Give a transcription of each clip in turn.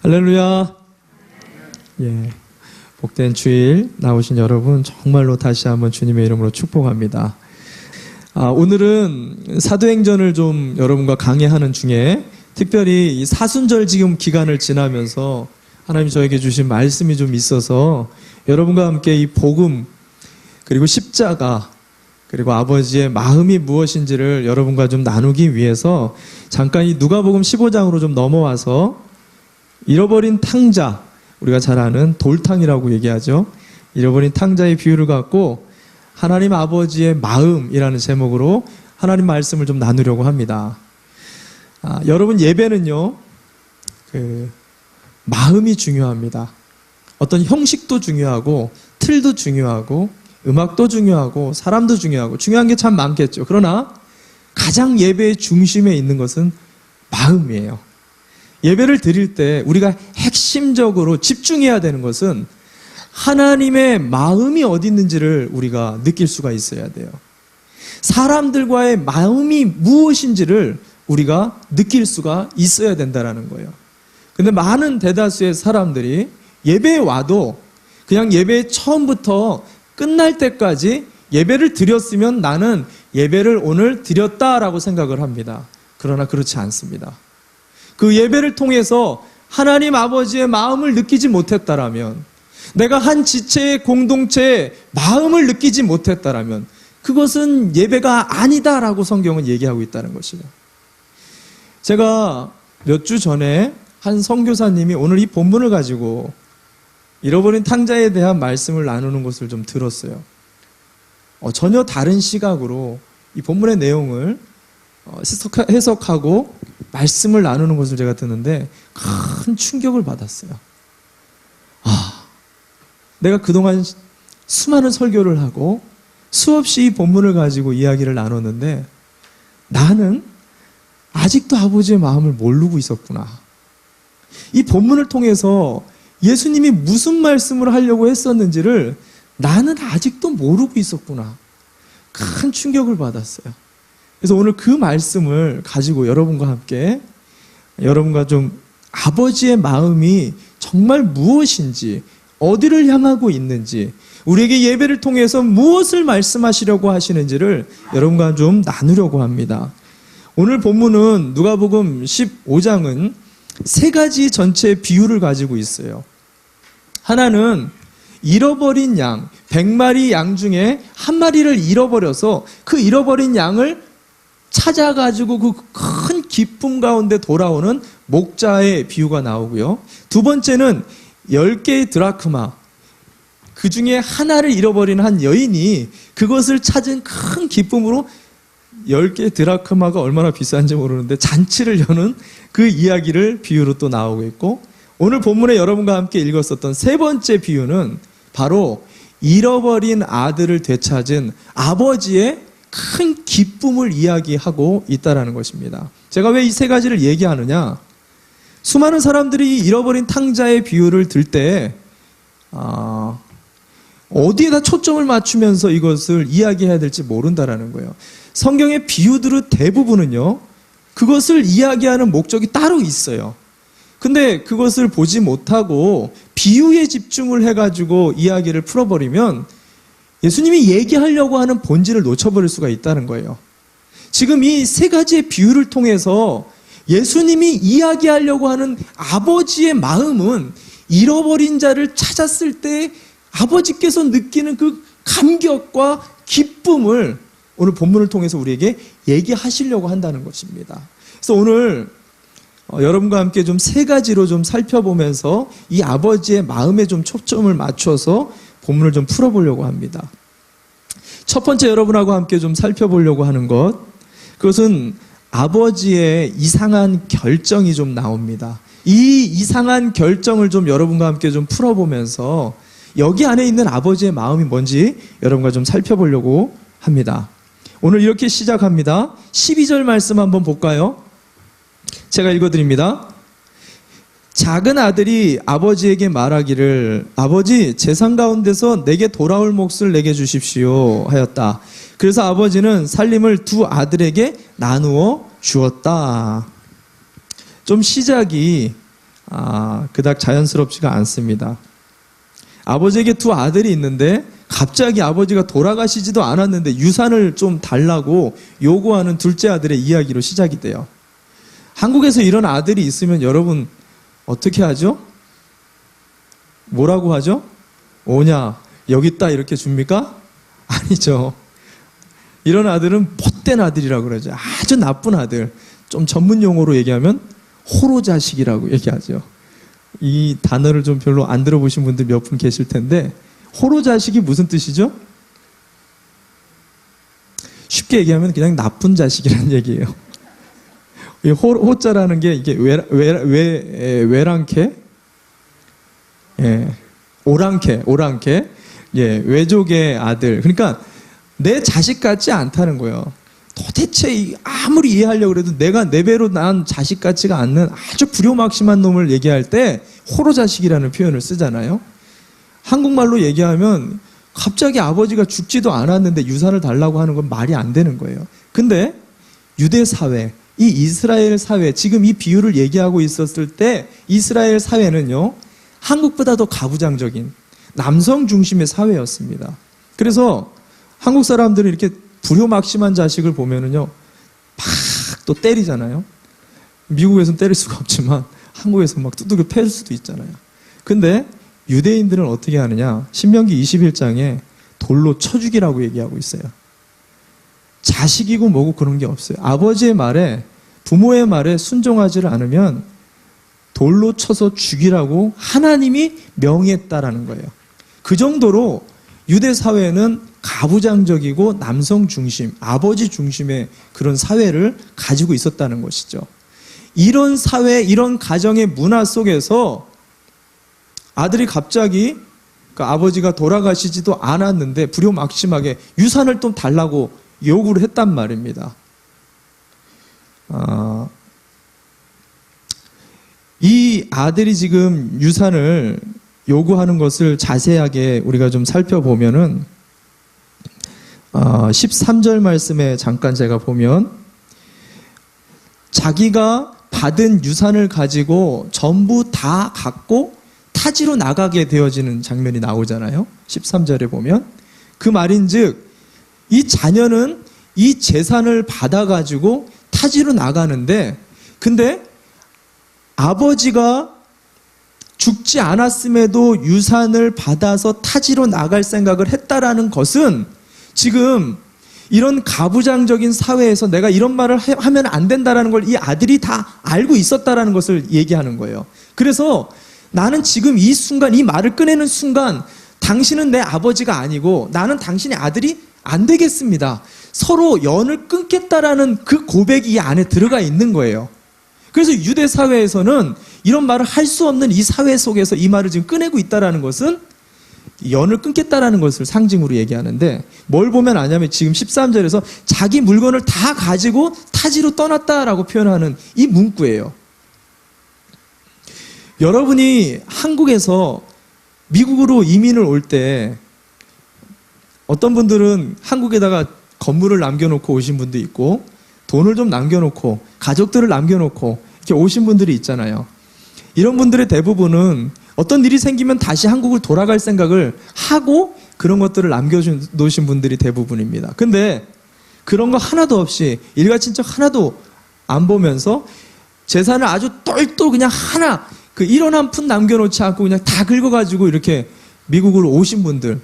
할렐루야. 예, 복된 주일 나오신 여러분 정말로 다시 한번 주님의 이름으로 축복합니다. 오늘은 사도행전을 좀 여러분과 강의하는 중에 특별히 이 사순절 지금 기간을 지나면서 하나님이 저에게 주신 말씀이 좀 있어서 여러분과 함께 이 복음 그리고 십자가 그리고 아버지의 마음이 무엇인지를 여러분과 좀 나누기 위해서 잠깐 이 누가복음 15장으로 좀 넘어와서 잃어버린 탕자, 우리가 잘 아는 돌탕이라고 얘기하죠. 잃어버린 탕자의 비유를 갖고 하나님 아버지의 마음이라는 제목으로 하나님 말씀을 좀 나누려고 합니다. 여러분, 예배는요, 마음이 중요합니다. 어떤 형식도 중요하고 틀도 중요하고 음악도 중요하고 사람도 중요하고 중요한 게 참 많겠죠. 그러나 가장 예배의 중심에 있는 것은 마음이에요. 예배를 드릴 때 우리가 핵심적으로 집중해야 되는 것은 하나님의 마음이 어디 있는지를 우리가 느낄 수가 있어야 돼요. 사람들과의 마음이 무엇인지를 우리가 느낄 수가 있어야 된다는 거예요. 근데 많은 대다수의 사람들이 예배에 와도 그냥 예배 처음부터 끝날 때까지 예배를 드렸으면 나는 예배를 오늘 드렸다라고 생각을 합니다. 그러나 그렇지 않습니다. 그 예배를 통해서 하나님 아버지의 마음을 느끼지 못했다라면, 내가 한 지체의 공동체의 마음을 느끼지 못했다라면 그것은 예배가 아니다라고 성경은 얘기하고 있다는 것이죠. 제가 몇 주 전에 한 선교사님이 오늘 이 본문을 가지고 잃어버린 탕자에 대한 말씀을 나누는 것을 좀 들었어요. 전혀 다른 시각으로 이 본문의 내용을 해석하고 말씀을 나누는 것을 제가 듣는데 큰 충격을 받았어요. 내가 그동안 수많은 설교를 하고 수없이 이 본문을 가지고 이야기를 나눴는데 나는 아직도 아버지의 마음을 모르고 있었구나. 이 본문을 통해서 예수님이 무슨 말씀을 하려고 했었는지를 나는 아직도 모르고 있었구나. 큰 충격을 받았어요. 그래서 오늘 그 말씀을 가지고 여러분과 함께 여러분과 좀 아버지의 마음이 정말 무엇인지, 어디를 향하고 있는지, 우리에게 예배를 통해서 무엇을 말씀하시려고 하시는지를 여러분과 좀 나누려고 합니다. 오늘 본문은 누가복음 15장은 세 가지 전체 비유를 가지고 있어요. 하나는 잃어버린 양, 100마리 양 중에 한 마리를 잃어버려서 그 잃어버린 양을 찾아가지고 그 큰 기쁨 가운데 돌아오는 목자의 비유가 나오고요. 두 번째는 10개의 드라크마, 그 중에 하나를 잃어버린 한 여인이 그것을 찾은 큰 기쁨으로 10개의 드라크마가 얼마나 비싼지 모르는데 잔치를 여는 그 이야기를 비유로 또 나오고 있고, 오늘 본문에 여러분과 함께 읽었었던 세 번째 비유는 바로 잃어버린 아들을 되찾은 아버지의 큰 기쁨을 이야기하고 있다는 것입니다. 제가 왜 이 세 가지를 얘기하느냐? 수많은 사람들이 잃어버린 탕자의 비유를 들 때 어디에다 초점을 맞추면서 이것을 이야기해야 될지 모른다는 거예요. 성경의 비유들의 대부분은요, 그것을 이야기하는 목적이 따로 있어요. 근데 그것을 보지 못하고 비유에 집중을 해가지고 이야기를 풀어버리면 예수님이 얘기하려고 하는 본질을 놓쳐버릴 수가 있다는 거예요. 지금 이 세 가지의 비유를 통해서 예수님이 이야기하려고 하는 아버지의 마음은 잃어버린 자를 찾았을 때 아버지께서 느끼는 그 감격과 기쁨을 오늘 본문을 통해서 우리에게 얘기하시려고 한다는 것입니다. 그래서 오늘 여러분과 함께 좀 세 가지로 좀 살펴보면서 이 아버지의 마음에 좀 초점을 맞춰서 본문을 좀 풀어보려고 합니다. 첫 번째 여러분하고 함께 좀 살펴보려고 하는 것, 그것은 아버지의 이상한 결정이 좀 나옵니다. 이 이상한 결정을 좀 여러분과 함께 좀 풀어보면서 여기 안에 있는 아버지의 마음이 뭔지 여러분과 좀 살펴보려고 합니다. 오늘 이렇게 시작합니다. 12절 말씀 한번 볼까요? 제가 읽어드립니다. 작은 아들이 아버지에게 말하기를 아버지, 재산 가운데서 내게 돌아올 몫을 내게 주십시오 하였다. 그래서 아버지는 살림을 두 아들에게 나누어 주었다. 좀 시작이 그닥 자연스럽지가 않습니다. 아버지에게 두 아들이 있는데 갑자기 아버지가 돌아가시지도 않았는데 유산을 좀 달라고 요구하는 둘째 아들의 이야기로 시작이 돼요. 한국에서 이런 아들이 있으면 여러분 어떻게 하죠? 뭐라고 하죠? 오냐, 여기 있다 이렇게 줍니까? 아니죠. 이런 아들은 못된 아들이라고 그러죠. 아주 나쁜 아들. 좀 전문 용어로 얘기하면 호로자식이라고 얘기하죠. 이 단어를 좀 별로 안 들어보신 분들 몇 분 계실 텐데, 호로자식이 무슨 뜻이죠? 쉽게 얘기하면 그냥 나쁜 자식이라는 얘기예요. 이 호자라는 게 이게 외랑캐? 예, 오랑캐. 예, 외족의 아들. 그러니까 내 자식 같지 않다는 거예요. 도대체 아무리 이해하려고 해도 내가 내 배로 낳은 자식 같지가 않는 아주 불효막심한 놈을 얘기할 때 호로자식이라는 표현을 쓰잖아요. 한국말로 얘기하면 갑자기 아버지가 죽지도 않았는데 유산을 달라고 하는 건 말이 안 되는 거예요. 근데 유대 사회, 이 이스라엘 사회, 지금 이 비유를 얘기하고 있었을 때 이스라엘 사회는요, 한국보다 더 가부장적인 남성 중심의 사회였습니다. 그래서 한국 사람들은 이렇게 불효막심한 자식을 보면은요, 막 또 때리잖아요. 미국에서는 때릴 수가 없지만 한국에서 막 두들겨 패일 수도 있잖아요. 근데 유대인들은 어떻게 하느냐? 신명기 21장에 돌로 쳐 죽이라고 얘기하고 있어요. 자식이고 뭐고 그런 게 없어요. 아버지의 말에, 부모의 말에 순종하지를 않으면 돌로 쳐서 죽이라고 하나님이 명했다라는 거예요. 그 정도로 유대 사회는 가부장적이고 남성 중심, 아버지 중심의 그런 사회를 가지고 있었다는 것이죠. 이런 사회, 이런 가정의 문화 속에서 아들이 갑자기 아버지가 돌아가시지도 않았는데 불효막심하게 유산을 좀 달라고 요구를 했단 말입니다. 이 아들이 지금 유산을 요구하는 것을 자세하게 우리가 좀 살펴보면은 13절 말씀에 잠깐 제가 보면 자기가 받은 유산을 가지고 전부 다 갖고 타지로 나가게 되어지는 장면이 나오잖아요. 13절에 보면 그 말인즉 이 자녀는 이 재산을 받아가지고 타지로 나가는데, 근데 아버지가 죽지 않았음에도 유산을 받아서 타지로 나갈 생각을 했다라는 것은 지금 이런 가부장적인 사회에서 내가 이런 말을 하면 안 된다라는 걸 이 아들이 다 알고 있었다라는 것을 얘기하는 거예요. 그래서 나는 지금 이 순간, 이 말을 꺼내는 순간 당신은 내 아버지가 아니고 나는 당신의 아들이 안 되겠습니다. 서로 연을 끊겠다라는 그 고백이 이 안에 들어가 있는 거예요. 그래서 유대 사회에서는 이런 말을 할 수 없는 이 사회 속에서 이 말을 지금 꺼내고 있다라는 것은 연을 끊겠다라는 것을 상징으로 얘기하는데, 뭘 보면 아냐면 지금 13절에서 자기 물건을 다 가지고 타지로 떠났다라고 표현하는 이 문구예요. 여러분이 한국에서 미국으로 이민을 올 때 어떤 분들은 한국에다가 건물을 남겨놓고 오신 분도 있고 돈을 좀 남겨놓고 가족들을 남겨놓고 이렇게 오신 분들이 있잖아요. 이런 분들의 대부분은 어떤 일이 생기면 다시 한국을 돌아갈 생각을 하고 그런 것들을 남겨놓으신 분들이 대부분입니다. 근데 그런 거 하나도 없이 일가친척 하나도 안 보면서 재산을 아주 똘똘 그냥 하나, 그 1원 한 푼 남겨놓지 않고 그냥 다 긁어가지고 이렇게 미국으로 오신 분들,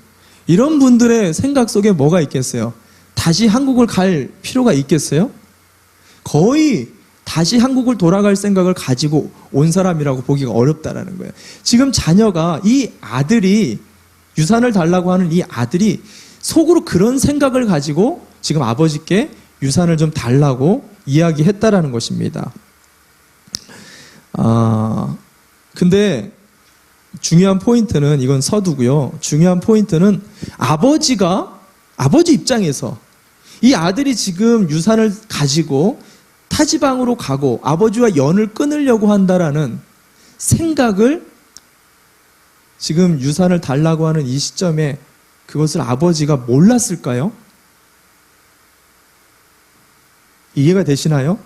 이런 분들의 생각 속에 뭐가 있겠어요? 다시 한국을 갈 필요가 있겠어요? 거의 다시 한국을 돌아갈 생각을 가지고 온 사람이라고 보기가 어렵다라는 거예요. 지금 자녀가, 이 아들이, 유산을 달라고 하는 이 아들이 속으로 그런 생각을 가지고 지금 아버지께 유산을 좀 달라고 이야기했다라는 것입니다. 근데 중요한 포인트는, 이건 서두고요. 중요한 포인트는 아버지 입장에서 이 아들이 지금 유산을 가지고 타지방으로 가고 아버지와 연을 끊으려고 한다라는 생각을 지금 유산을 달라고 하는 이 시점에 그것을 아버지가 몰랐을까요? 이해가 되시나요?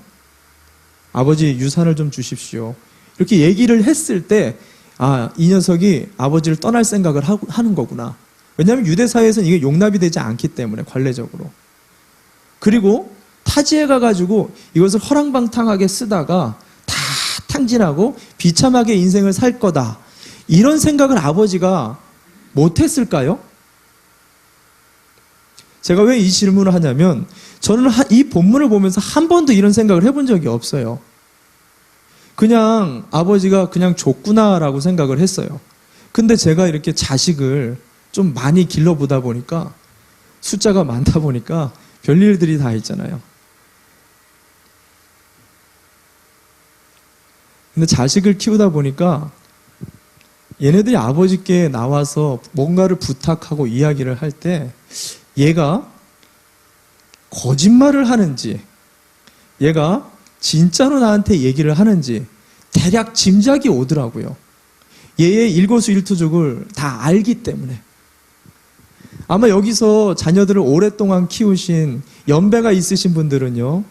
아버지 유산을 좀 주십시오. 이렇게 얘기를 했을 때, 아, 이 녀석이 아버지를 떠날 생각을 하는 거구나. 왜냐하면 유대 사회에서는 이게 용납이 되지 않기 때문에, 관례적으로. 그리고 타지에 가가지고 이것을 허랑방탕하게 쓰다가 다 탕진하고 비참하게 인생을 살 거다. 이런 생각을 아버지가 못했을까요? 제가 왜 이 질문을 하냐면, 저는 이 본문을 보면서 한 번도 이런 생각을 해본 적이 없어요. 그냥 아버지가 그냥 줬구나라고 생각을 했어요. 근데 제가 이렇게 자식을 좀 많이 길러보다 보니까, 숫자가 많다 보니까 별일들이 다 있잖아요. 근데 자식을 키우다 보니까 얘네들이 아버지께 나와서 뭔가를 부탁하고 이야기를 할 때 얘가 거짓말을 하는지, 얘가 진짜로 나한테 얘기를 하는지 대략 짐작이 오더라고요. 얘의 일거수일투족을 다 알기 때문에. 아마 여기서 자녀들을 오랫동안 키우신 연배가 있으신 분들은요,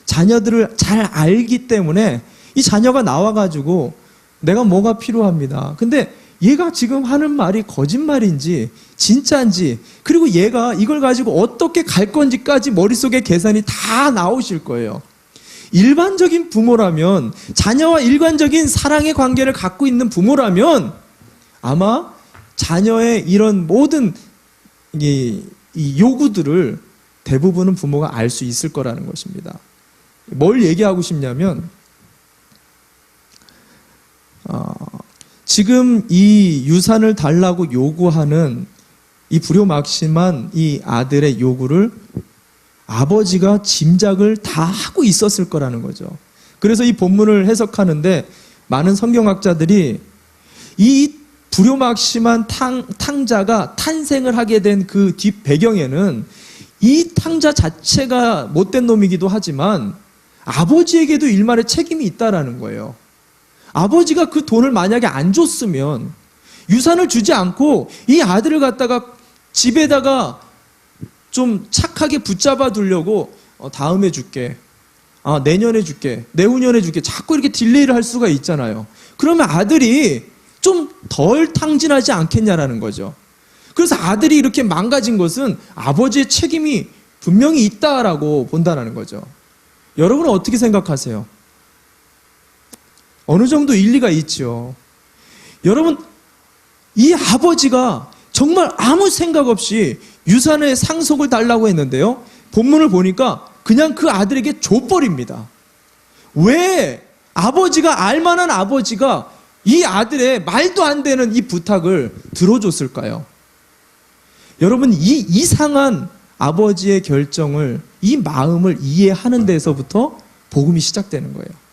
자녀들을 잘 알기 때문에 이 자녀가 나와가지고 내가 뭐가 필요합니다. 근데 얘가 지금 하는 말이 거짓말인지 진짜인지, 그리고 얘가 이걸 가지고 어떻게 갈 건지까지 머릿속에 계산이 다 나오실 거예요. 일반적인 부모라면, 자녀와 일관적인 사랑의 관계를 갖고 있는 부모라면 아마 자녀의 이런 모든 이 요구들을 대부분은 부모가 알 수 있을 거라는 것입니다. 뭘 얘기하고 싶냐면, 지금 이 유산을 달라고 요구하는 이 불효막심한 이 아들의 요구를 아버지가 짐작을 다 하고 있었을 거라는 거죠. 그래서 이 본문을 해석하는데 많은 성경학자들이 이 불효막심한 탕자가 탄생을 하게 된 그 뒷 배경에는 이 탕자 자체가 못된 놈이기도 하지만 아버지에게도 일말의 책임이 있다라는 거예요. 아버지가 그 돈을 만약에 안 줬으면, 유산을 주지 않고 이 아들을 갖다가 집에다가 좀 착하게 붙잡아 두려고 다음에 줄게, 내년에 줄게, 내후년에 줄게, 자꾸 이렇게 딜레이를 할 수가 있잖아요. 그러면 아들이 좀 덜 탕진하지 않겠냐라는 거죠. 그래서 아들이 이렇게 망가진 것은 아버지의 책임이 분명히 있다라고 본다는 거죠. 여러분은 어떻게 생각하세요? 어느 정도 일리가 있죠. 여러분, 이 아버지가 정말 아무 생각 없이 유산의 상속을 달라고 했는데요, 본문을 보니까 그냥 그 아들에게 줘버립니다. 왜 아버지가, 알만한 아버지가 이 아들의 말도 안 되는 이 부탁을 들어줬을까요? 여러분, 이 이상한 아버지의 결정을, 이 마음을 이해하는 데서부터 복음이 시작되는 거예요.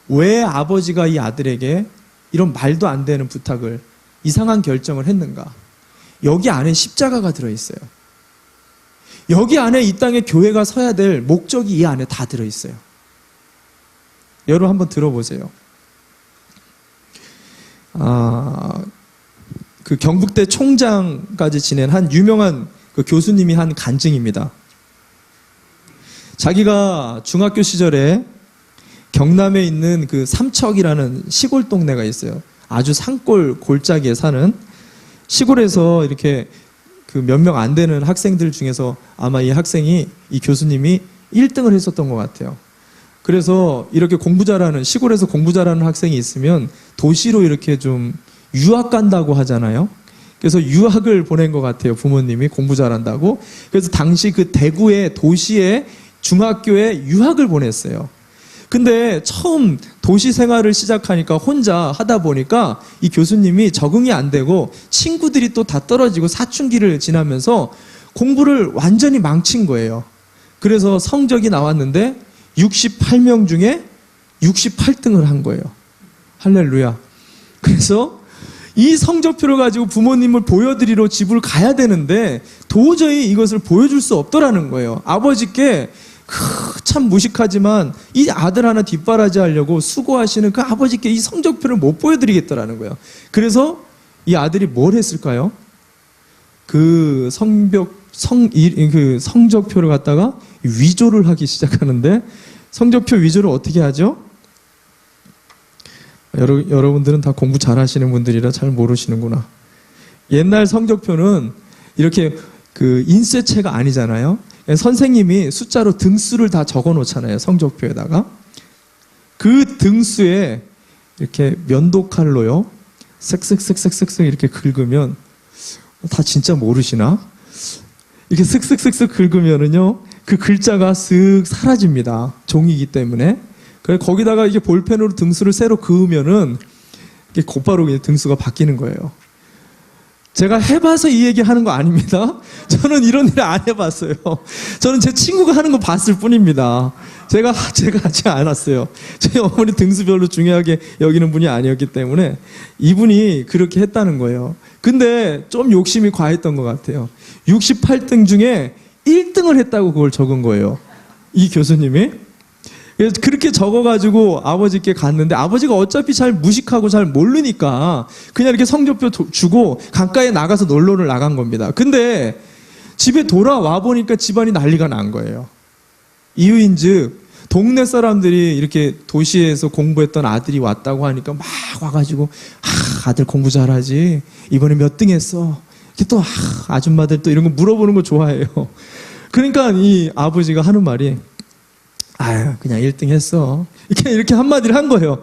왜 아버지가 이 아들에게 이런 말도 안 되는 부탁을, 이상한 결정을 했는가? 여기 안에 십자가가 들어있어요. 여기 안에 이 땅에 교회가 서야 될 목적이 이 안에 다 들어있어요. 여러분 한번 들어보세요. 그 경북대 총장까지 지낸 한 유명한 그 교수님이 한 간증입니다. 자기가 중학교 시절에 경남에 있는 그 삼척이라는 시골 동네가 있어요. 아주 산골 골짜기에 사는, 시골에서 이렇게 그 몇 명 안 되는 학생들 중에서 아마 이 학생이, 이 교수님이 1등을 했었던 것 같아요. 그래서 이렇게 공부 잘하는, 시골에서 공부 잘하는 학생이 있으면 도시로 이렇게 좀 유학 간다고 하잖아요. 그래서 유학을 보낸 것 같아요. 부모님이 공부 잘한다고. 그래서 당시 그 대구의 도시의 중학교에 유학을 보냈어요. 근데 처음 도시 생활을 시작하니까 혼자 하다 보니까 이 교수님이 적응이 안 되고 친구들이 또 다 떨어지고 사춘기를 지나면서 공부를 완전히 망친 거예요. 그래서 성적이 나왔는데 68명 중에 68등을 한 거예요. 할렐루야. 그래서 이 성적표를 가지고 부모님을 보여드리러 집을 가야 되는데 도저히 이것을 보여줄 수 없더라는 거예요. 아버지께 참 무식하지만 이 아들 하나 뒷바라지 하려고 수고하시는 그 아버지께 이 성적표를 못 보여드리겠더라는 거예요. 그래서 이 아들이 뭘 했을까요? 그 성적표를 갖다가 위조를 하기 시작하는데, 성적표 위조를 어떻게 하죠? 여러분들은 다 공부 잘하시는 분들이라 잘 모르시는구나. 옛날 성적표는 이렇게 그 인쇄체가 아니잖아요. 선생님이 숫자로 등수를 다 적어 놓잖아요. 성적표에다가. 그 등수에 이렇게 면도칼로요. 쓱쓱쓱쓱쓱쓱 이렇게 긁으면, 다 진짜 모르시나? 이렇게 쓱쓱쓱쓱 긁으면은요, 그 글자가 쓱 사라집니다. 종이기 때문에. 그래서 거기다가 이게 볼펜으로 등수를 새로 그으면은 이게 곧바로 등수가 바뀌는 거예요. 제가 해봐서 이 얘기 하는 거 아닙니다. 저는 이런 일을 안 해봤어요. 저는 제 친구가 하는 거 봤을 뿐입니다. 제가 하지 않았어요. 제 어머니 등수 별로 중요하게 여기는 분이 아니었기 때문에 이분이 그렇게 했다는 거예요. 근데 좀 욕심이 과했던 것 같아요. 68등 중에 1등을 했다고 그걸 적은 거예요. 이 교수님이. 그래서 그렇게 적어가지고 아버지께 갔는데 아버지가 어차피 잘 무식하고 잘 모르니까 그냥 이렇게 성적표 주고 강가에 나가서 놀러를 나간 겁니다. 근데 집에 돌아와 보니까 집안이 난리가 난 거예요. 이유인즉 동네 사람들이 이렇게 도시에서 공부했던 아들이 왔다고 하니까 막 와가지고 아들 공부 잘하지 이번에 몇 등 했어. 이렇게 또 아줌마들 또 이런 거 물어보는 거 좋아해요. 그러니까 이 아버지가 하는 말이 아유, 그냥 1등 했어. 이렇게 한마디를 한 거예요.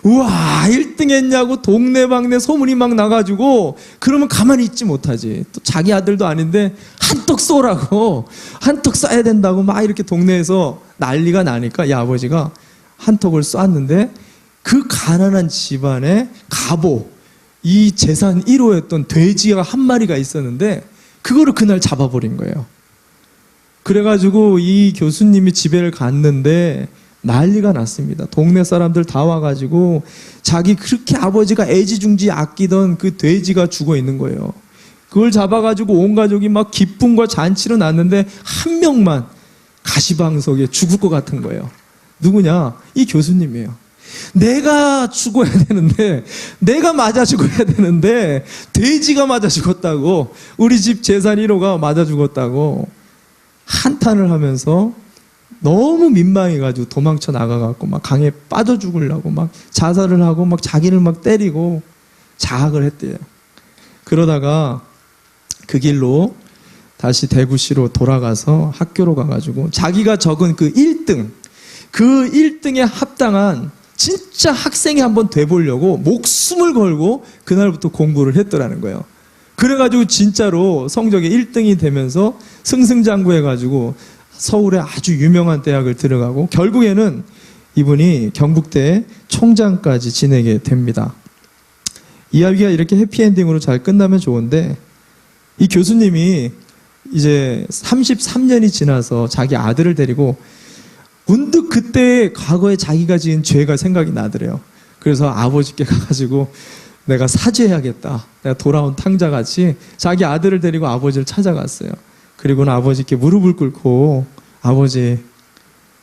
우와, 1등 했냐고 동네방네 소문이 막 나가지고, 그러면 가만히 있지 못하지. 또 자기 아들도 아닌데, 한턱 쏘라고, 한턱 쏴야 된다고 막 이렇게 동네에서 난리가 나니까, 이 아버지가 한턱을 쐈는데, 그 가난한 집안에 갑오, 이 재산 1호였던 돼지가 한 마리가 있었는데, 그거를 그날 잡아버린 거예요. 그래가지고 이 교수님이 집에를 갔는데 난리가 났습니다. 동네 사람들 다 와가지고 자기 그렇게 아버지가 애지중지 아끼던 그 돼지가 죽어 있는 거예요. 그걸 잡아가지고 온 가족이 막 기쁨과 잔치로 났는데 한 명만 가시방석에 죽을 것 같은 거예요. 누구냐? 이 교수님이에요. 내가 죽어야 되는데, 내가 맞아 죽어야 되는데 돼지가 맞아 죽었다고, 우리 집 재산 1호가 맞아 죽었다고 한탄을 하면서 너무 민망해가지고 도망쳐 나가갖고 막 강에 빠져 죽으려고 막 자살을 하고 막 자기를 막 때리고 자학을 했대요. 그러다가 그 길로 다시 대구시로 돌아가서 학교로 가가지고 자기가 적은 그 1등, 그 1등에 합당한 진짜 학생이 한번 돼보려고 목숨을 걸고 그날부터 공부를 했더라는 거예요. 그래가지고 진짜로 성적에 1등이 되면서 승승장구해가지고 서울의 아주 유명한 대학을 들어가고 결국에는 이분이 경북대 총장까지 지내게 됩니다. 이야기가 이렇게 해피엔딩으로 잘 끝나면 좋은데 이 교수님이 이제 33년이 지나서 자기 아들을 데리고 문득 그때 과거에 자기가 지은 죄가 생각이 나더래요. 그래서 아버지께 가가지고 내가 사죄해야겠다. 내가 돌아온 탕자같이 자기 아들을 데리고 아버지를 찾아갔어요. 그리고는 아버지께 무릎을 꿇고 아버지,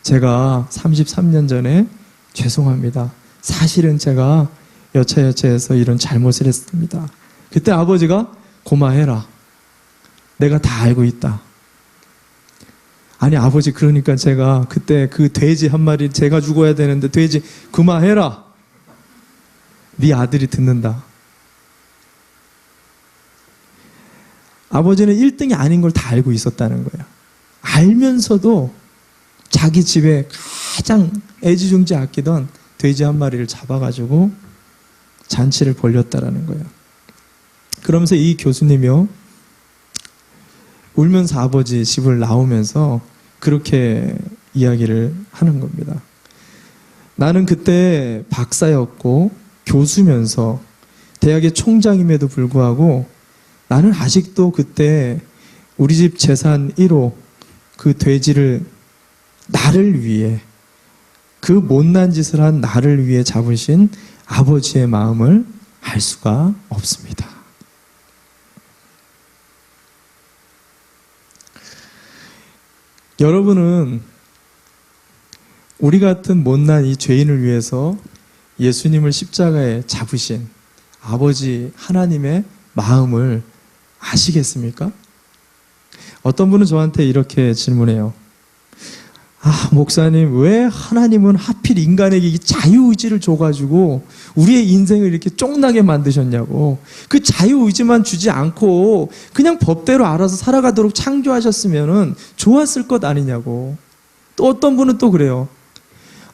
제가 33년 전에 죄송합니다. 사실은 제가 여차여차해서 이런 잘못을 했습니다. 그때 아버지가 고마해라. 내가 다 알고 있다. 아니 아버지 그러니까 제가 그때 그 돼지 한 마리 제가 죽어야 되는데 돼지 그만해라. 네 아들이 듣는다. 아버지는 1등이 아닌 걸 다 알고 있었다는 거예요. 알면서도 자기 집에 가장 애지중지 아끼던 돼지 한 마리를 잡아가지고 잔치를 벌였다라는 거예요. 그러면서 이 교수님이요, 울면서 아버지 집을 나오면서 그렇게 이야기를 하는 겁니다. 나는 그때 박사였고 교수면서 대학의 총장임에도 불구하고 나는 아직도 그때 우리 집 재산 1호 그 돼지를 나를 위해, 그 못난 짓을 한 나를 위해 잡으신 아버지의 마음을 알 수가 없습니다. 여러분은 우리 같은 못난 이 죄인을 위해서 예수님을 십자가에 잡으신 아버지 하나님의 마음을 아시겠습니까? 어떤 분은 저한테 이렇게 질문해요. 목사님, 왜 하나님은 하필 인간에게 이 자유의지를 줘가지고 우리의 인생을 이렇게 쫑나게 만드셨냐고. 그 자유의지만 주지 않고 그냥 법대로 알아서 살아가도록 창조하셨으면 좋았을 것 아니냐고. 또 어떤 분은 또 그래요.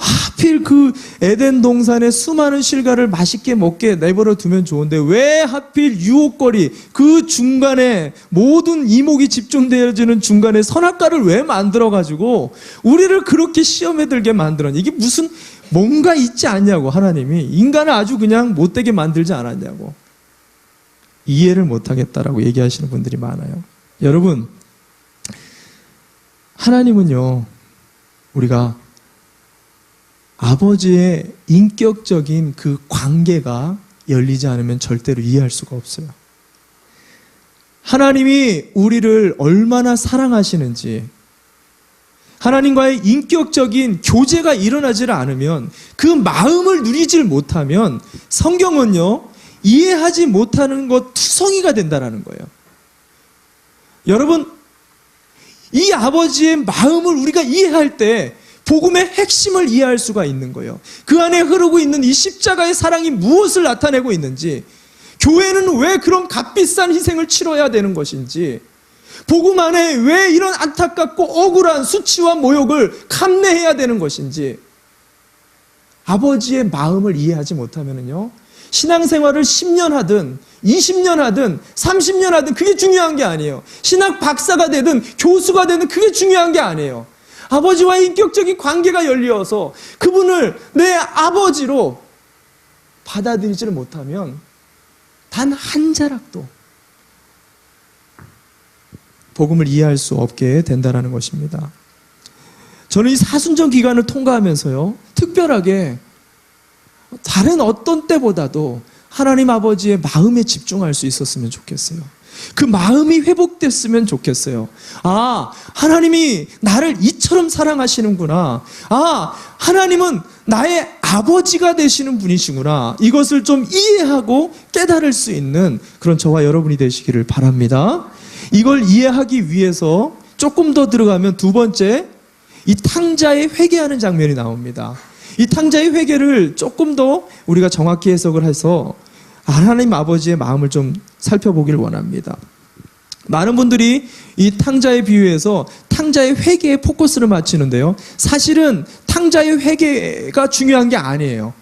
하필 그 에덴 동산의 수많은 실과를 맛있게 먹게 내버려 두면 좋은데 왜 하필 유혹거리 그 중간에 모든 이목이 집중되어지는 중간에 선악과를 왜 만들어가지고 우리를 그렇게 시험에 들게 만들었냐. 이게 무슨 뭔가 있지 않냐고. 하나님이 인간을 아주 그냥 못되게 만들지 않았냐고. 이해를 못하겠다라고 얘기하시는 분들이 많아요. 여러분, 하나님은요, 우리가 아버지의 인격적인 그 관계가 열리지 않으면 절대로 이해할 수가 없어요. 하나님이 우리를 얼마나 사랑하시는지, 하나님과의 인격적인 교제가 일어나질 않으면, 그 마음을 누리질 못하면 성경은요, 이해하지 못하는 것 투성이가 된다는 거예요. 여러분, 이 아버지의 마음을 우리가 이해할 때 복음의 핵심을 이해할 수가 있는 거예요. 그 안에 흐르고 있는 이 십자가의 사랑이 무엇을 나타내고 있는지, 교회는 왜 그런 값비싼 희생을 치러야 되는 것인지, 복음 안에 왜 이런 안타깝고 억울한 수치와 모욕을 감내해야 되는 것인지, 아버지의 마음을 이해하지 못하면요, 신앙생활을 10년 하든 20년 하든 30년 하든 그게 중요한 게 아니에요. 신학 박사가 되든 교수가 되든 그게 중요한 게 아니에요. 아버지와의 인격적인 관계가 열려서 그분을 내 아버지로 받아들이지를 못하면 단 한 자락도 복음을 이해할 수 없게 된다는 것입니다. 저는 이 사순절 기간을 통과하면서요, 특별하게 다른 어떤 때보다도 하나님 아버지의 마음에 집중할 수 있었으면 좋겠어요. 그 마음이 회복됐으면 좋겠어요. 아, 하나님이 나를 이처럼 사랑하시는구나. 아, 하나님은 나의 아버지가 되시는 분이시구나. 이것을 좀 이해하고 깨달을 수 있는 그런 저와 여러분이 되시기를 바랍니다. 이걸 이해하기 위해서 조금 더 들어가면 두 번째, 이 탕자의 회개하는 장면이 나옵니다. 이 탕자의 회개를 조금 더 우리가 정확히 해석을 해서 하나님 아버지의 마음을 좀 살펴보기를 원합니다. 많은 분들이 이 탕자의 비유에서 탕자의 회개에 포커스를 맞추는데요, 사실은 탕자의 회개가 중요한 게 아니에요.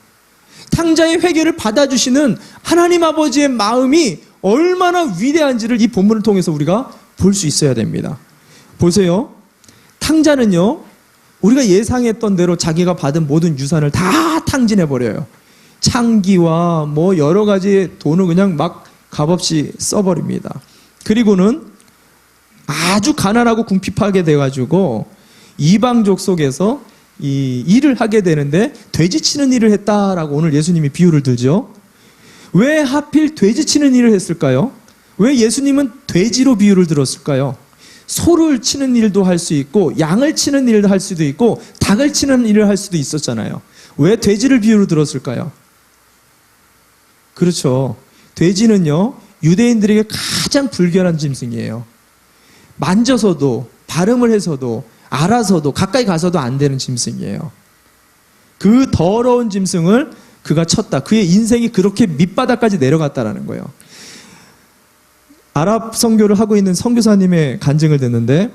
탕자의 회개를 받아주시는 하나님 아버지의 마음이 얼마나 위대한지를 이 본문을 통해서 우리가 볼 수 있어야 됩니다. 보세요. 탕자는요, 우리가 예상했던 대로 자기가 받은 모든 유산을 다 탕진해버려요. 창기와 뭐 여러 가지 돈을 그냥 막 값없이 써버립니다. 그리고는 아주 가난하고 궁핍하게 돼가지고 이방족 속에서 이 일을 하게 되는데 돼지 치는 일을 했다라고 오늘 예수님이 비유를 들죠. 왜 하필 돼지 치는 일을 했을까요? 왜 예수님은 돼지로 비유를 들었을까요? 소를 치는 일도 할 수 있고 양을 치는 일도 할 수도 있고 닭을 치는 일을 할 수도 있었잖아요. 왜 돼지를 비유로 들었을까요? 그렇죠. 돼지는요, 유대인들에게 가장 불결한 짐승이에요. 만져서도, 발음을 해서도, 알아서도, 가까이 가서도 안 되는 짐승이에요. 그 더러운 짐승을 그가 쳤다. 그의 인생이 그렇게 밑바닥까지 내려갔다라는 거예요. 아랍 선교를 하고 있는 선교사님의 간증을 듣는데,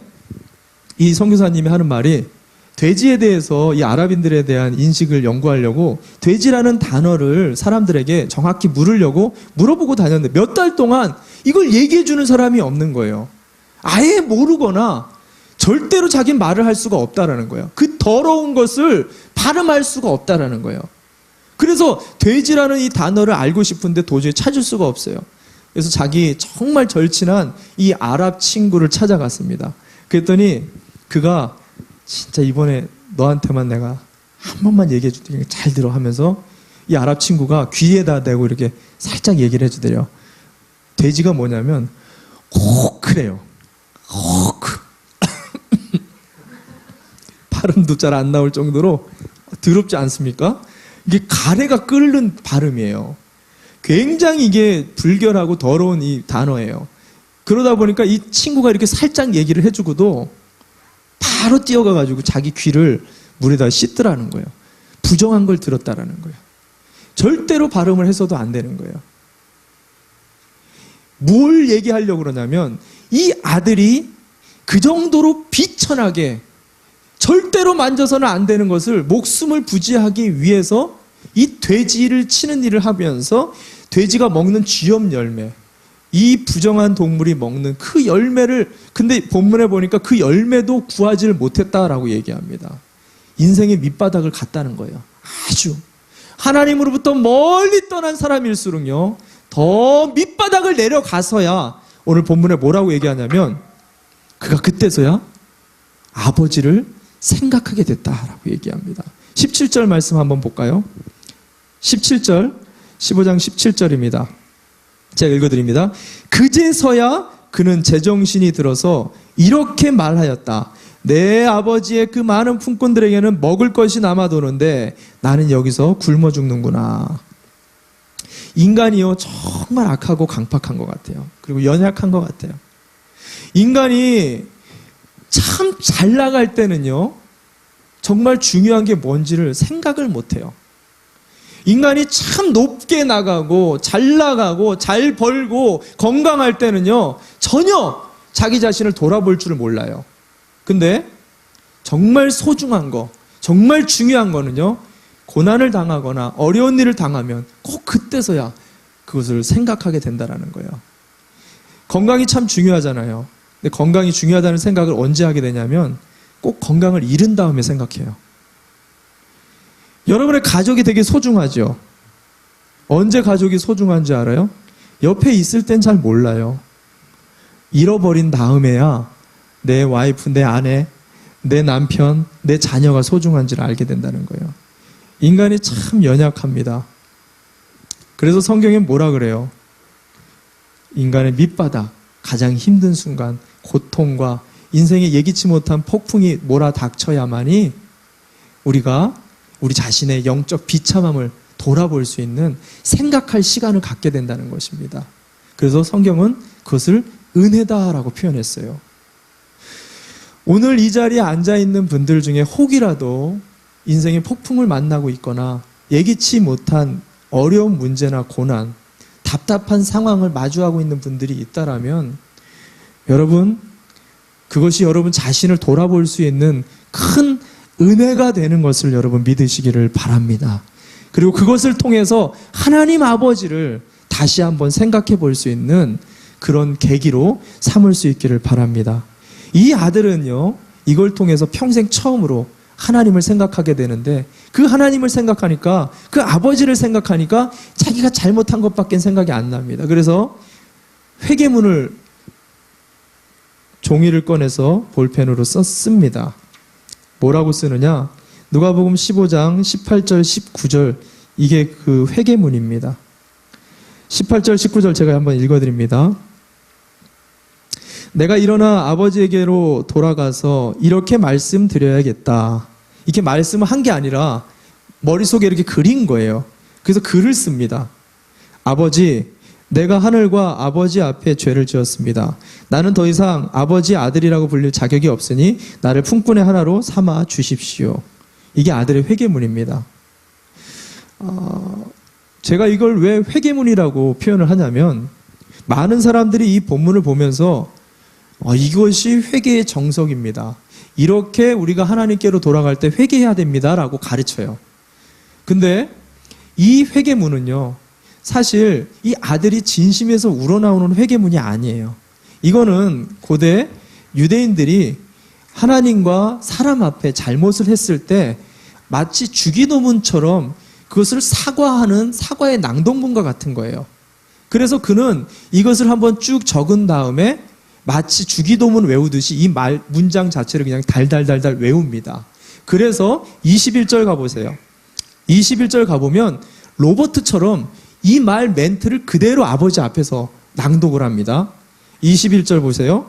이 선교사님이 하는 말이, 돼지에 대해서 이 아랍인들에 대한 인식을 연구하려고 돼지라는 단어를 사람들에게 정확히 물으려고 물어보고 다녔는데 몇 달 동안 이걸 얘기해 주는 사람이 없는 거예요. 아예 모르거나 절대로 자기는 말을 할 수가 없다라는 거예요. 그 더러운 것을 발음할 수가 없다라는 거예요. 그래서 돼지라는 이 단어를 알고 싶은데 도저히 찾을 수가 없어요. 그래서 자기 정말 절친한 이 아랍 친구를 찾아갔습니다. 그랬더니 그가 진짜 이번에 너한테만 내가 한 번만 얘기해 줄게, 잘 들어 하면서 이 아랍 친구가 귀에다 대고 이렇게 살짝 얘기를 해주더래요. 돼지가 뭐냐면 호크래요. 호크. 발음도 잘 안 나올 정도로 더럽지 않습니까? 이게 가래가 끓는 발음이에요. 굉장히 이게 불결하고 더러운 이 단어예요. 그러다 보니까 이 친구가 이렇게 살짝 얘기를 해주고도 바로 뛰어가가지고 자기 귀를 물에다 씻더라는 거예요. 부정한 걸 들었다라는 거예요. 절대로 발음을 해서도 안 되는 거예요. 뭘 얘기하려고 그러냐면 이 아들이 그 정도로 비천하게 절대로 만져서는 안 되는 것을 목숨을 부지하기 위해서 이 돼지를 치는 일을 하면서 돼지가 먹는 쥐염 열매, 이 부정한 동물이 먹는 그 열매를, 근데 본문에 보니까 그 열매도 구하지를 못했다라고 얘기합니다. 인생의 밑바닥을 갔다는 거예요. 아주 하나님으로부터 멀리 떠난 사람일수록요 더 밑바닥을 내려가서야, 오늘 본문에 뭐라고 얘기하냐면 그가 그때서야 아버지를 생각하게 됐다라고 얘기합니다. 17절 말씀 한번 볼까요? 17절, 15장 17절입니다. 제가 읽어드립니다. 그제서야 그는 제정신이 들어서 이렇게 말하였다. 내 아버지의 그 많은 품꾼들에게는 먹을 것이 남아도는데 나는 여기서 굶어 죽는구나. 인간이요 정말 악하고 강팍한 것 같아요. 그리고 연약한 것 같아요. 인간이 참 잘 나갈 때는요 정말 중요한 게 뭔지를 생각을 못해요. 인간이 참 높게 나가고 잘 나가고 잘 벌고 건강할 때는요 전혀 자기 자신을 돌아볼 줄을 몰라요. 근데 정말 소중한 거, 정말 중요한 거는요 고난을 당하거나 어려운 일을 당하면 꼭 그때서야 그것을 생각하게 된다는 거예요. 건강이 참 중요하잖아요. 근데 건강이 중요하다는 생각을 언제 하게 되냐면 꼭 건강을 잃은 다음에 생각해요. 여러분의 가족이 되게 소중하죠. 언제 가족이 소중한지 알아요? 옆에 있을 땐 잘 몰라요. 잃어버린 다음에야 내 와이프, 내 아내, 내 남편, 내 자녀가 소중한지를 알게 된다는 거예요. 인간이 참 연약합니다. 그래서 성경에 뭐라 그래요? 인간의 밑바닥, 가장 힘든 순간, 고통과 인생에 예기치 못한 폭풍이 몰아닥쳐야만이 우리가 우리 자신의 영적 비참함을 돌아볼 수 있는 생각할 시간을 갖게 된다는 것입니다. 그래서 성경은 그것을 은혜다라고 표현했어요. 오늘 이 자리에 앉아있는 분들 중에 혹이라도 인생의 폭풍을 만나고 있거나 예기치 못한 어려운 문제나 고난, 답답한 상황을 마주하고 있는 분들이 있다라면 여러분, 그것이 여러분 자신을 돌아볼 수 있는 큰 은혜가 되는 것을 여러분 믿으시기를 바랍니다. 그리고 그것을 통해서 하나님 아버지를 다시 한번 생각해 볼 수 있는 그런 계기로 삼을 수 있기를 바랍니다. 이 아들은요, 이걸 통해서 평생 처음으로 하나님을 생각하게 되는데 그 하나님을 생각하니까 그 아버지를 생각하니까 자기가 잘못한 것밖에 생각이 안 납니다. 그래서 회개문을 종이를 꺼내서 볼펜으로 썼습니다. 뭐라고 쓰느냐? 누가복음 15장 18절 19절 이게 그 회개문입니다. 18절 19절 제가 한번 읽어드립니다. 내가 일어나 아버지에게로 돌아가서 이렇게 말씀드려야겠다. 이렇게 말씀을 한 게 아니라 머릿속에 이렇게 그린 거예요. 그래서 글을 씁니다. 아버지, 내가 하늘과 아버지 앞에 죄를 지었습니다. 나는 더 이상 아버지 아들이라고 불릴 자격이 없으니 나를 품꾼의 하나로 삼아 주십시오. 이게 아들의 회개문입니다. 제가 이걸 왜 회개문이라고 표현을 하냐면 많은 사람들이 이 본문을 보면서 이것이 회개의 정석입니다. 이렇게 우리가 하나님께로 돌아갈 때 회개해야 됩니다 라고 가르쳐요. 근데 이 회개문은요 사실 이 아들이 진심에서 우러나오는 회개문이 아니에요. 이거는 고대 유대인들이 하나님과 사람 앞에 잘못을 했을 때 마치 주기도문처럼 그것을 사과하는 사과의 낭독문과 같은 거예요. 그래서 그는 이것을 한번 쭉 적은 다음에 마치 주기도문 외우듯이 이 문장 자체를 그냥 달달달달 외웁니다. 그래서 21절 가보세요. 21절 가보면 로버트처럼 이 말 멘트를 그대로 아버지 앞에서 낭독을 합니다. 21절 보세요.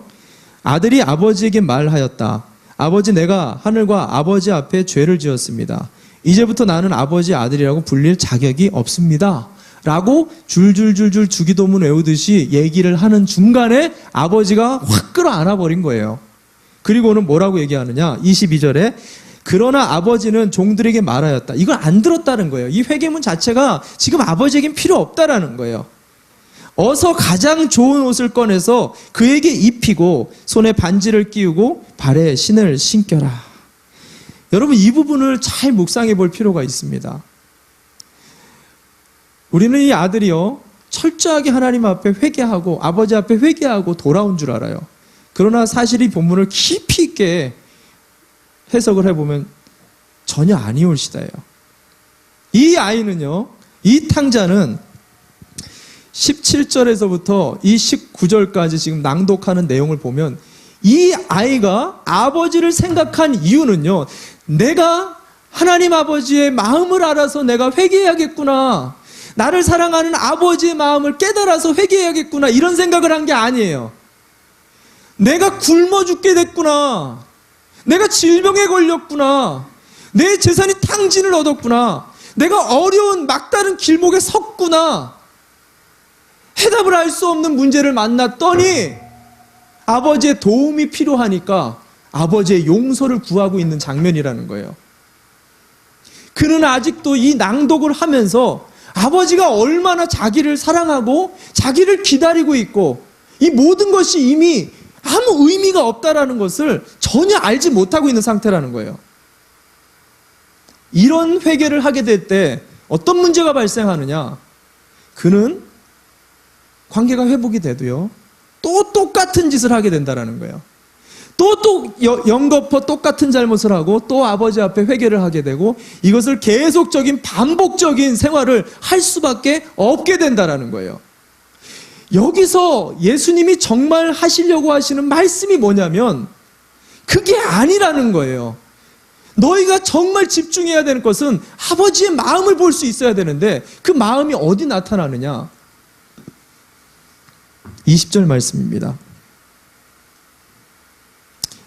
아들이 아버지에게 말하였다. 아버지, 내가 하늘과 아버지 앞에 죄를 지었습니다. 이제부터 나는 아버지 아들이라고 불릴 자격이 없습니다. 라고 줄줄줄줄 주기도문 외우듯이 얘기를 하는 중간에 아버지가 확 끌어안아 버린 거예요. 그리고는 뭐라고 얘기하느냐? 22절에 그러나 아버지는 종들에게 말하였다. 이걸 안 들었다는 거예요. 이 회개문 자체가 지금 아버지에겐 필요 없다라는 거예요. 어서 가장 좋은 옷을 꺼내서 그에게 입히고 손에 반지를 끼우고 발에 신을 신겨라. 여러분, 이 부분을 잘 묵상해 볼 필요가 있습니다. 우리는 이 아들이요, 철저하게 하나님 앞에 회개하고 아버지 앞에 회개하고 돌아온 줄 알아요. 그러나 사실 이 본문을 깊이 있게 해석을 해보면 전혀 아니올 시다예요. 이 아이는요, 이 탕자는 17절에서부터 이 19절까지 지금 낭독하는 내용을 보면 이 아이가 아버지를 생각한 이유는요, 내가 하나님 아버지의 마음을 알아서 내가 회개해야겠구나, 나를 사랑하는 아버지의 마음을 깨달아서 회개해야겠구나, 이런 생각을 한 게 아니에요. 내가 굶어 죽게 됐구나, 내가 질병에 걸렸구나, 내 재산이 탕진을 얻었구나, 내가 어려운 막다른 길목에 섰구나, 해답을 알 수 없는 문제를 만났더니 아버지의 도움이 필요하니까 아버지의 용서를 구하고 있는 장면이라는 거예요. 그는 아직도 이 낭독을 하면서 아버지가 얼마나 자기를 사랑하고 자기를 기다리고 있고 이 모든 것이 이미 아무 의미가 없다라는 것을 전혀 알지 못하고 있는 상태라는 거예요. 이런 회개를 하게 될 때 어떤 문제가 발생하느냐? 그는 관계가 회복이 돼도요, 또 똑같은 짓을 하게 된다는 거예요. 또 연거푸 똑같은 잘못을 하고 또 아버지 앞에 회개를 하게 되고 이것을 계속적인 반복적인 생활을 할 수밖에 없게 된다는 거예요. 여기서 예수님이 정말 하시려고 하시는 말씀이 뭐냐면 그게 아니라는 거예요. 너희가 정말 집중해야 되는 것은 아버지의 마음을 볼 수 있어야 되는데 그 마음이 어디 나타나느냐? 20절 말씀입니다.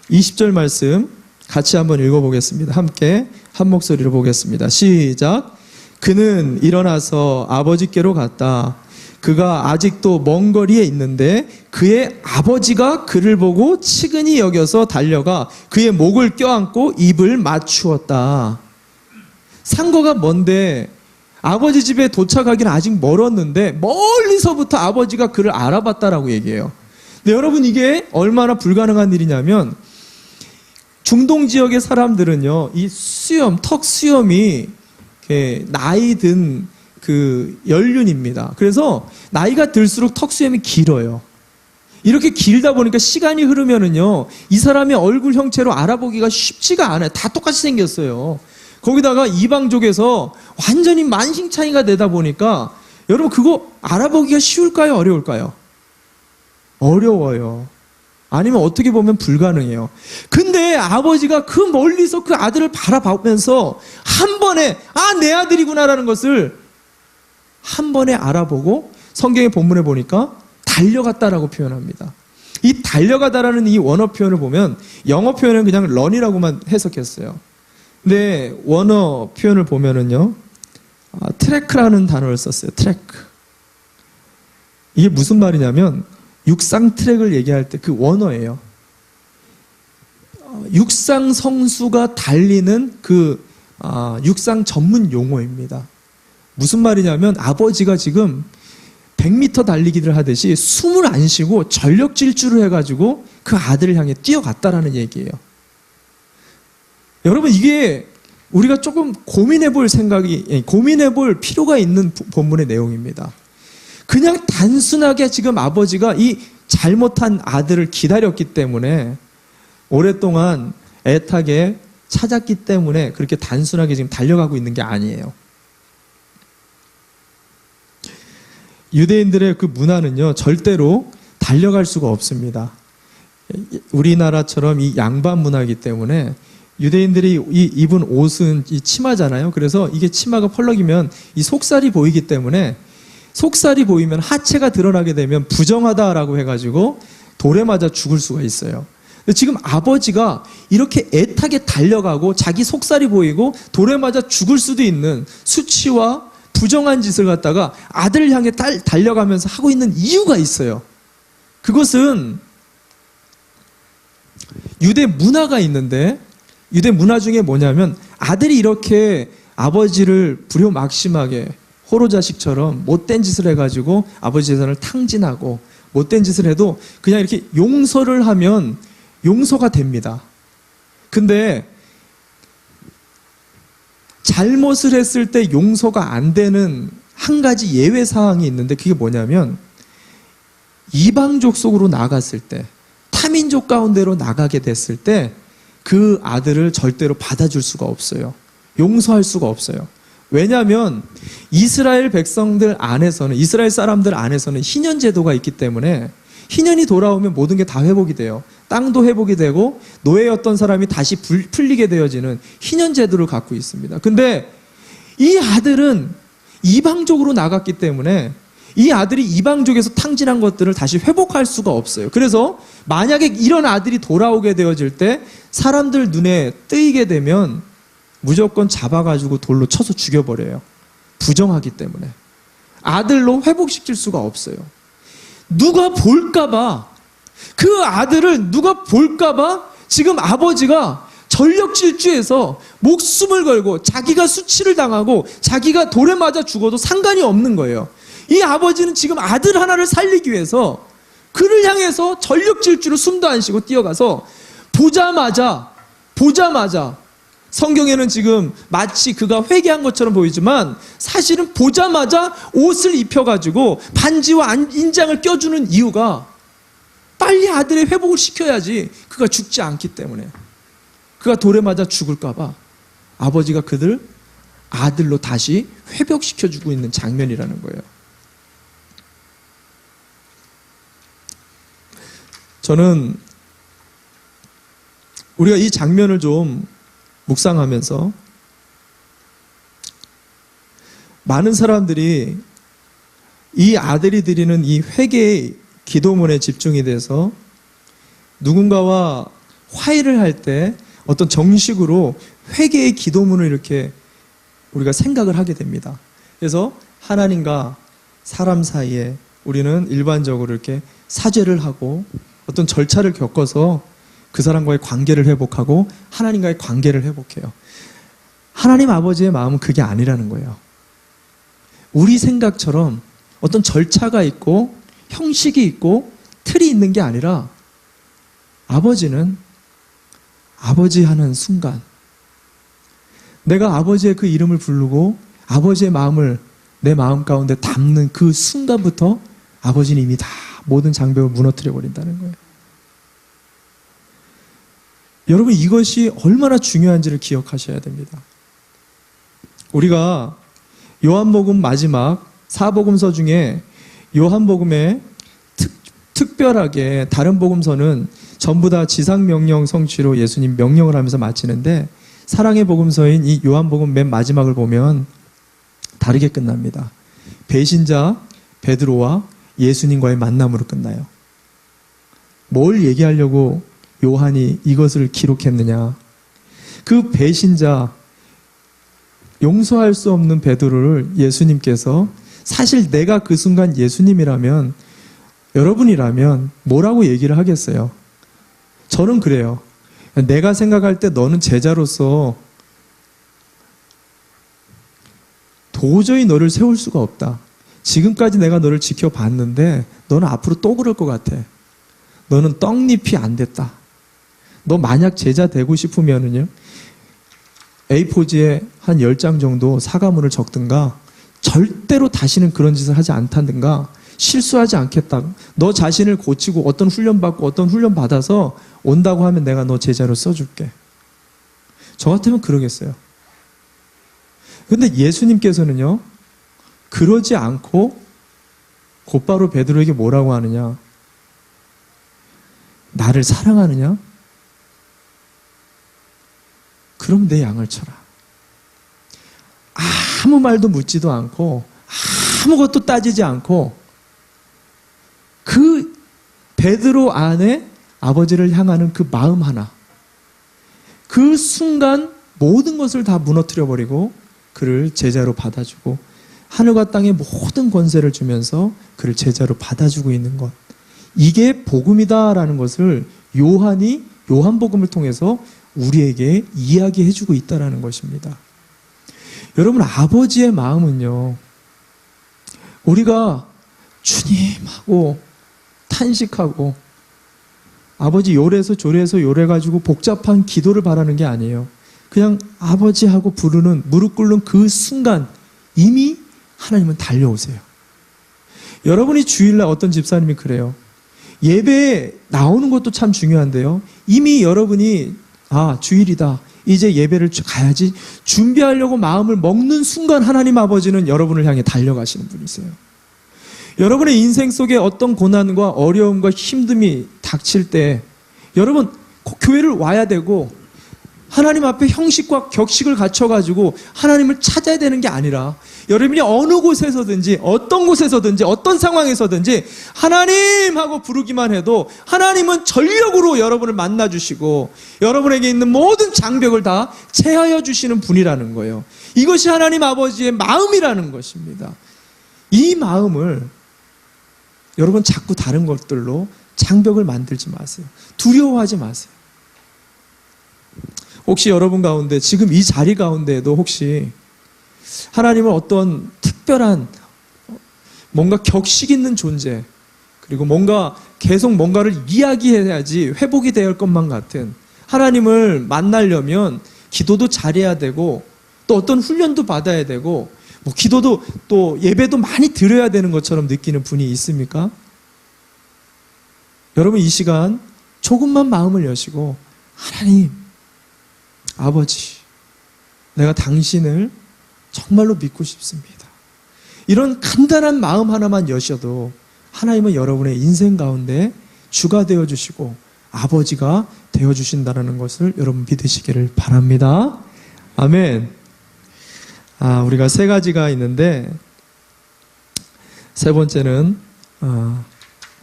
20절 말씀 같이 한번 읽어보겠습니다. 함께 한 목소리로 보겠습니다. 시작. 그는 일어나서 아버지께로 갔다. 그가 아직도 먼 거리에 있는데 그의 아버지가 그를 보고 치근히 여겨서 달려가 그의 목을 껴안고 입을 맞추었다. 상거가 먼데 아버지 집에 도착하기는 아직 멀었는데 멀리서부터 아버지가 그를 알아봤다라고 얘기해요. 근데 여러분, 이게 얼마나 불가능한 일이냐면 중동 지역의 사람들은요, 이 수염, 턱 수염이 나이 든 그 연륜입니다. 그래서 나이가 들수록 턱 수염이 길어요. 이렇게 길다 보니까 시간이 흐르면은요, 이 사람의 얼굴 형체로 알아보기가 쉽지가 않아요. 다 똑같이 생겼어요. 거기다가 이방족에서 완전히 만신창이가 되다 보니까 여러분, 그거 알아보기가 쉬울까요? 어려울까요? 어려워요. 아니면 어떻게 보면 불가능해요. 근데 아버지가 그 멀리서 그 아들을 바라보면서 한 번에 내 아들이구나라는 것을 한 번에 알아보고 성경의 본문에 보니까 달려갔다라고 표현합니다. 이 달려가다라는 이 원어 표현을 보면 영어 표현은 그냥 run이라고만 해석했어요. 근데 원어 표현을 보면은요, 트래크라는 단어를 썼어요. 트래크. 이게 무슨 말이냐면 육상 트랙을 얘기할 때 그 원어예요. 육상 선수가 달리는 그 육상 전문 용어입니다. 무슨 말이냐면 아버지가 지금 100m 달리기를 하듯이 숨을 안 쉬고 전력 질주를 해가지고 그 아들을 향해 뛰어갔다라는 얘기예요. 여러분, 이게 우리가 조금 고민해 볼 필요가 있는 본문의 내용입니다. 그냥 단순하게 지금 아버지가 이 잘못한 아들을 기다렸기 때문에 오랫동안 애타게 찾았기 때문에 그렇게 단순하게 지금 달려가고 있는 게 아니에요. 유대인들의 그 문화는요, 절대로 달려갈 수가 없습니다. 우리나라처럼 이 양반 문화이기 때문에 유대인들이 입은 옷은 이 치마잖아요. 그래서 이게 치마가 펄럭이면 이 속살이 보이기 때문에 속살이 보이면 하체가 드러나게 되면 부정하다라고 해가지고 돌에 맞아 죽을 수가 있어요. 근데 지금 아버지가 이렇게 애타게 달려가고 자기 속살이 보이고 돌에 맞아 죽을 수도 있는 수치와 부정한 짓을 갖다가 아들을 향해 달려가면서 하고 있는 이유가 있어요. 그것은 유대 문화가 있는데, 유대 문화 중에 뭐냐면 아들이 이렇게 아버지를 불효막심하게 호로자식처럼 못된 짓을 해가지고 아버지 재산을 탕진하고 못된 짓을 해도 그냥 이렇게 용서를 하면 용서가 됩니다. 근데 잘못을 했을 때 용서가 안 되는 한 가지 예외 사항이 있는데, 그게 뭐냐면 이방족 속으로 나갔을 때, 타민족 가운데로 나가게 됐을 때 그 아들을 절대로 받아줄 수가 없어요. 용서할 수가 없어요. 왜냐하면 이스라엘 백성들 안에서는, 이스라엘 사람들 안에서는 희년 제도가 있기 때문에 희년이 돌아오면 모든 게 다 회복이 돼요. 땅도 회복이 되고 노예였던 사람이 다시 풀리게 되어지는 희년 제도를 갖고 있습니다. 근데 이 아들은 이방족으로 나갔기 때문에 이 아들이 이방족에서 탕진한 것들을 다시 회복할 수가 없어요. 그래서 만약에 이런 아들이 돌아오게 되어질 때 사람들 눈에 뜨이게 되면 무조건 잡아가지고 돌로 쳐서 죽여버려요. 부정하기 때문에. 아들로 회복시킬 수가 없어요. 누가 볼까봐, 그 아들을 누가 볼까봐 지금 아버지가 전력 질주해서 목숨을 걸고 자기가 수치를 당하고 자기가 돌에 맞아 죽어도 상관이 없는 거예요. 이 아버지는 지금 아들 하나를 살리기 위해서 그를 향해서 전력 질주로 숨도 안 쉬고 뛰어가서 보자마자 성경에는 지금 마치 그가 회개한 것처럼 보이지만 사실은 보자마자 옷을 입혀가지고 반지와 인장을 껴주는 이유가 빨리 아들의 회복을 시켜야지 그가 죽지 않기 때문에, 그가 돌에 맞아 죽을까봐 아버지가 그들 아들로 다시 회복시켜주고 있는 장면이라는 거예요. 저는 우리가 이 장면을 좀 묵상하면서 많은 사람들이 이 아들이 드리는 이 회개의 기도문에 집중이 돼서 누군가와 화해를 할 때 어떤 정식으로 회개의 기도문을 이렇게 우리가 생각을 하게 됩니다. 그래서 하나님과 사람 사이에 우리는 일반적으로 이렇게 사죄를 하고 어떤 절차를 겪어서 그 사람과의 관계를 회복하고 하나님과의 관계를 회복해요. 하나님 아버지의 마음은 그게 아니라는 거예요. 우리 생각처럼 어떤 절차가 있고 형식이 있고 틀이 있는 게 아니라 아버지는 아버지 하는 순간, 내가 아버지의 그 이름을 부르고 아버지의 마음을 내 마음 가운데 담는 그 순간부터 아버지는 이미 다 모든 장벽을 무너뜨려 버린다는 거예요. 여러분, 이것이 얼마나 중요한지를 기억하셔야 됩니다. 우리가 요한복음 마지막 4복음서 중에 요한복음에 특별하게 다른 복음서는 전부 다 지상명령 성취로 예수님 명령을 하면서 마치는데, 사랑의 복음서인 이 요한복음 맨 마지막을 보면 다르게 끝납니다. 배신자 베드로와 예수님과의 만남으로 끝나요. 뭘 얘기하려고 요한이 이것을 기록했느냐? 그 배신자, 용서할 수 없는 베드로를 예수님께서, 사실 내가 그 순간 예수님이라면, 여러분이라면 뭐라고 얘기를 하겠어요? 저는 그래요. 내가 생각할 때 너는 제자로서 도저히 너를 세울 수가 없다. 지금까지 내가 너를 지켜봤는데 너는 앞으로 또 그럴 것 같아. 너는 떡잎이 안 됐다. 너 만약 제자 되고 싶으면은요, A4지에 한 10장 정도 사과문을 적든가, 절대로 다시는 그런 짓을 하지 않다든가, 실수하지 않겠다. 너 자신을 고치고 어떤 훈련 받고 어떤 훈련 받아서 온다고 하면 내가 너 제자로 써줄게. 저 같으면 그러겠어요. 근데 예수님께서는요, 그러지 않고 곧바로 베드로에게 뭐라고 하느냐? 나를 사랑하느냐? 그럼 내 양을 쳐라. 아무 말도 묻지도 않고 아무것도 따지지 않고 그 베드로 안에 아버지를 향하는 그 마음 하나, 그 순간 모든 것을 다 무너뜨려버리고 그를 제자로 받아주고 하늘과 땅의 모든 권세를 주면서 그를 제자로 받아주고 있는 것, 이게 복음이다라는 것을 요한이 요한복음을 통해서 우리에게 이야기해주고 있다는 것입니다. 여러분, 아버지의 마음은요, 우리가 주님하고 탄식하고 아버지 요래서 조래서 요래가지고 복잡한 기도를 바라는 게 아니에요. 그냥 아버지하고 부르는, 무릎 꿇는 그 순간 이미 하나님은 달려오세요. 여러분이 주일날 어떤 집사님이 그래요. 예배에 나오는 것도 참 중요한데요. 이미 여러분이 주일이다, 이제 예배를 가야지 준비하려고 마음을 먹는 순간 하나님 아버지는 여러분을 향해 달려가시는 분이세요. 여러분의 인생 속에 어떤 고난과 어려움과 힘듦이 닥칠 때 여러분 꼭 교회를 와야 되고 하나님 앞에 형식과 격식을 갖춰가지고 하나님을 찾아야 되는 게 아니라 여러분이 어느 곳에서든지 어떤 곳에서든지 어떤 상황에서든지 하나님 하고 부르기만 해도 하나님은 전력으로 여러분을 만나주시고 여러분에게 있는 모든 장벽을 다 제하여 주시는 분이라는 거예요. 이것이 하나님 아버지의 마음이라는 것입니다. 이 마음을 여러분 자꾸 다른 것들로 장벽을 만들지 마세요. 두려워하지 마세요. 혹시 여러분 가운데 지금 이 자리 가운데에도 혹시 하나님을 어떤 특별한 뭔가 격식 있는 존재, 그리고 뭔가 계속 뭔가를 이야기해야지 회복이 될 것만 같은, 하나님을 만나려면 기도도 잘해야 되고 또 어떤 훈련도 받아야 되고 뭐 기도도 또 예배도 많이 드려야 되는 것처럼 느끼는 분이 있습니까? 여러분, 이 시간 조금만 마음을 여시고 하나님 아버지, 내가 당신을 정말로 믿고 싶습니다. 이런 간단한 마음 하나만 여셔도 하나님은 여러분의 인생 가운데 주가 되어주시고 아버지가 되어주신다는 것을 여러분 믿으시기를 바랍니다. 아멘. 우리가 세 가지가 있는데 세 번째는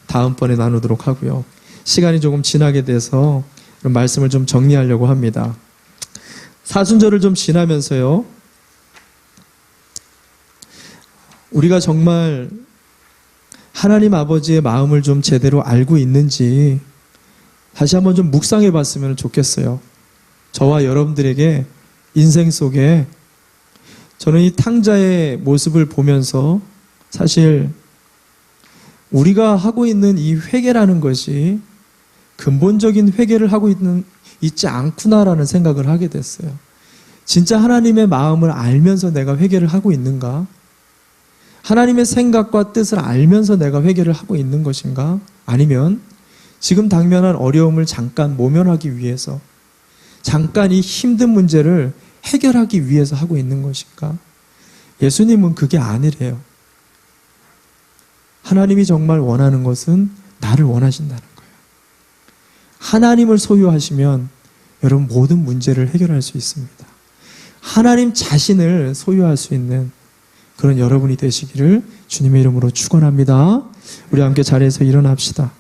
다음번에 나누도록 하고요. 시간이 조금 지나게 돼서 말씀을 좀 정리하려고 합니다. 사순절을 좀 지나면서요, 우리가 정말 하나님 아버지의 마음을 좀 제대로 알고 있는지 다시 한번 좀 묵상해 봤으면 좋겠어요. 저와 여러분들에게 인생 속에 저는 이 탕자의 모습을 보면서 사실 우리가 하고 있는 이 회개라는 것이 근본적인 회개를 하고 있지 않구나라는 생각을 하게 됐어요. 진짜 하나님의 마음을 알면서 내가 회개를 하고 있는가? 하나님의 생각과 뜻을 알면서 내가 회개를 하고 있는 것인가? 아니면 지금 당면한 어려움을 잠깐 모면하기 위해서, 잠깐 이 힘든 문제를 해결하기 위해서 하고 있는 것인가? 예수님은 그게 아니래요. 하나님이 정말 원하는 것은 나를 원하신다는 거예요. 하나님을 소유하시면 여러분 모든 문제를 해결할 수 있습니다. 하나님 자신을 소유할 수 있는 그런 여러분이 되시기를 주님의 이름으로 축원합니다. 우리 함께 자리에서 일어납시다.